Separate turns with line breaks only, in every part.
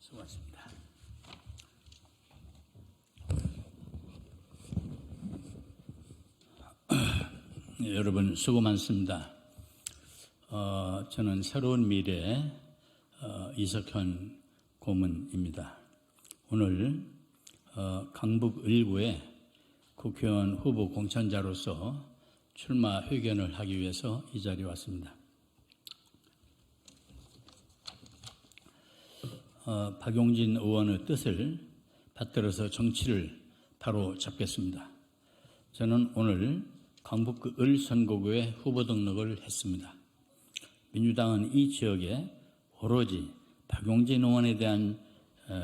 수고하셨습니다. 여러분 수고 많습니다. 저는 새로운 미래 이석현 고문입니다. 오늘 강북 1구에 국회의원 후보 공천자로서 출마 회견을 하기 위해서 이 자리에 왔습니다. 박용진 의원의 뜻을 받들어서 정치를 바로 잡겠습니다. 저는 오늘 강북 을 선거구에 후보 등록을 했습니다. 민주당은 이 지역에 오로지 박용진 의원에 대한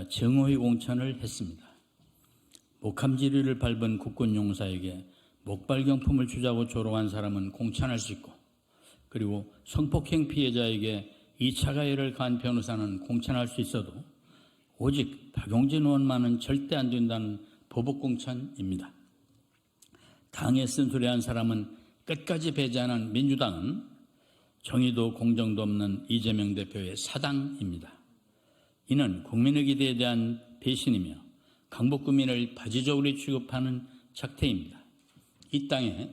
정호의 공천을 했습니다. 목함지리를 밟은 국군 용사에게 목발경품을 주자고 조롱한 사람은 공천할 수 있고, 그리고 성폭행 피해자에게 2차 가해를 가한 변호사는 공천할 수 있어도 오직 박용진 의원만은 절대 안 된다는 보복공천입니다. 당에 쓴소리한 사람은 끝까지 배제하는 민주당은 정의도 공정도 없는 이재명 대표의 사당입니다. 이는 국민의 기대에 대한 배신이며 강북구민을 바지저울이 취급하는 작태입니다. 이 땅에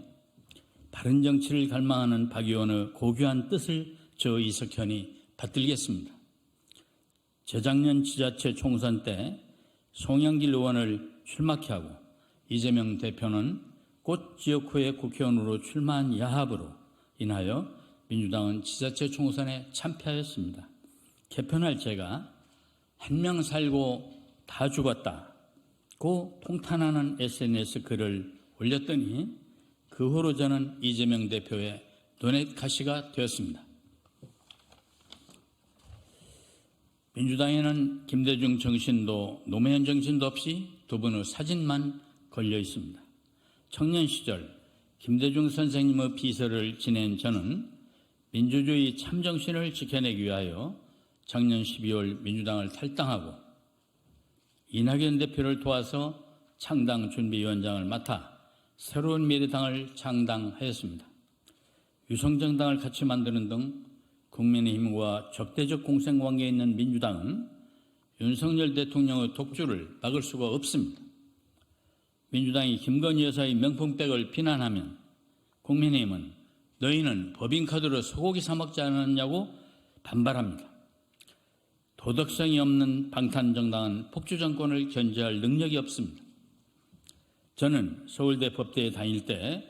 바른 정치를 갈망하는 박 의원의 고귀한 뜻을 저 이석현이 받들겠습니다. 재작년 지자체 총선 때 송영길 의원을 출마케 하고 이재명 대표는 곧 지역구의 국회의원으로 출마한 야합으로 인하여 민주당은 지자체 총선에 참패하였습니다. 개편할 제가 한 명 살고 다 죽었다고 통탄하는 SNS 글을 올렸더니 그 후로 저는 이재명 대표의 눈엣 가시가 되었습니다. 민주당에는 김대중 정신도 노무현 정신도 없이 두 분의 사진만 걸려 있습니다. 청년 시절 김대중 선생님의 비서를 지낸 저는 민주주의 참정신을 지켜내기 위하여 작년 12월 민주당을 탈당하고 이낙연 대표를 도와서 창당준비위원장을 맡아 새로운 미래당을 창당하였습니다. 유성정당을 같이 만드는 등 국민의힘과 적대적 공생관계에 있는 민주당은 윤석열 대통령의 독주를 막을 수가 없습니다. 민주당이 김건희 여사의 명품백을 비난하면 국민의힘은 너희는 법인카드로 소고기 사 먹지 않았냐고 반발합니다. 도덕성이 없는 방탄정당은 폭주정권을 견제할 능력이 없습니다. 저는 서울대 법대에 다닐 때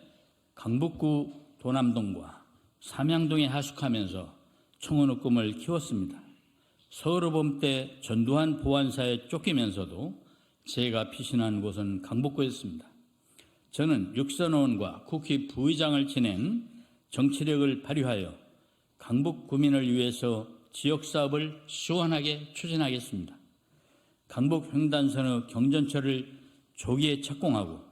강북구 도남동과 삼양동에 하숙하면서 청원의 꿈을 키웠습니다. 서울의범 때 전두환 보안사에 쫓기면서도 제가 피신한 곳은 강북구였습니다. 저는 육선의원과 국회 부의장을 지낸 정치력을 발휘하여 강북 구민을 위해서 지역사업을 시원하게 추진하겠습니다. 강북 횡단선의 경전철을 조기에 착공하고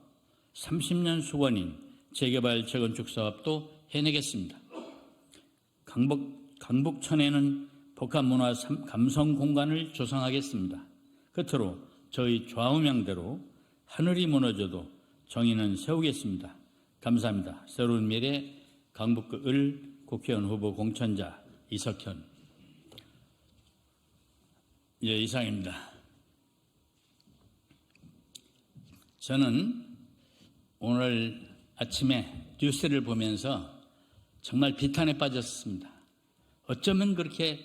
30년 수건인 재개발 재건축 사업도 해내겠습니다. 강북천에는 복합문화 감성 공간을 조성하겠습니다. 끝으로 저희 좌우명대로 하늘이 무너져도 정의는 세우겠습니다. 감사합니다. 새로운 미래 강북 을 국회의원 후보 공천자 이석현. 이상입니다. 저는 오늘 아침에 뉴스를 보면서 정말 비탄에 빠졌습니다. 어쩌면 그렇게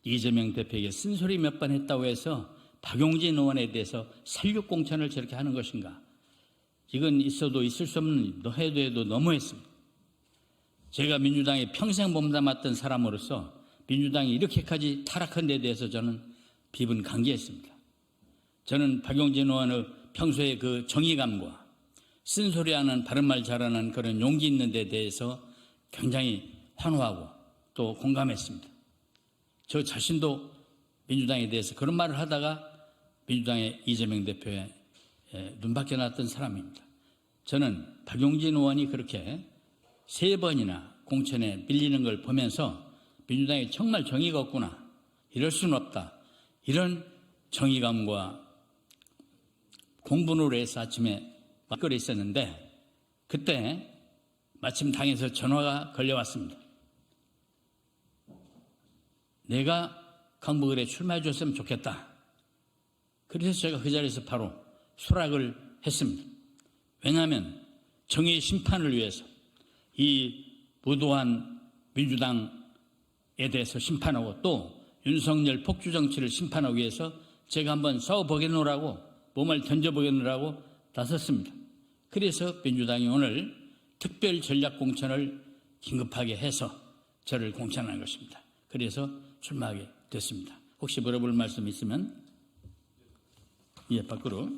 이재명 대표에게 쓴소리 몇 번 했다고 해서 박용진 의원에 대해서 살육공천을 저렇게 하는 것인가. 이건 있어도 있을 수 없는 해도 너무했습니다. 제가 민주당에 평생 몸담았던 사람으로서 민주당이 이렇게까지 타락한 데 대해서 저는 비분 강개했습니다. 저는 박용진 의원의 평소에 그 정의감과 쓴소리하는 바른말 잘하는 그런 용기 있는 데 대해서 굉장히 환호하고 또 공감했습니다. 저 자신도 민주당에 대해서 그런 말을 하다가 민주당의 이재명 대표에 눈밖에 났던 사람입니다. 저는 박용진 의원이 그렇게 3번이나 공천에 밀리는 걸 보면서 민주당에 정말 정의가 없구나, 이럴 수는 없다, 이런 정의감과 공분으로 해서 아침에 막걸리 있었는데 그때 마침 당에서 전화가 걸려왔습니다. 내가 강북을에 출마해 줬으면 좋겠다. 그래서 제가 그 자리에서 바로 수락을 했습니다. 왜냐하면 정의의 심판을 위해서 이 무도한 민주당에 대해서 심판하고 또 윤석열 폭주 정치를 심판하기 위해서 제가 한번 싸워보겠노라고 몸을 던져보겠노라고 나섰습니다. 그래서 민주당이 오늘 특별 전략 공천을 긴급하게 해서 저를 공천한 것입니다. 그래서 출마하게 됐습니다. 혹시 물어볼 말씀 있으면 밖으로.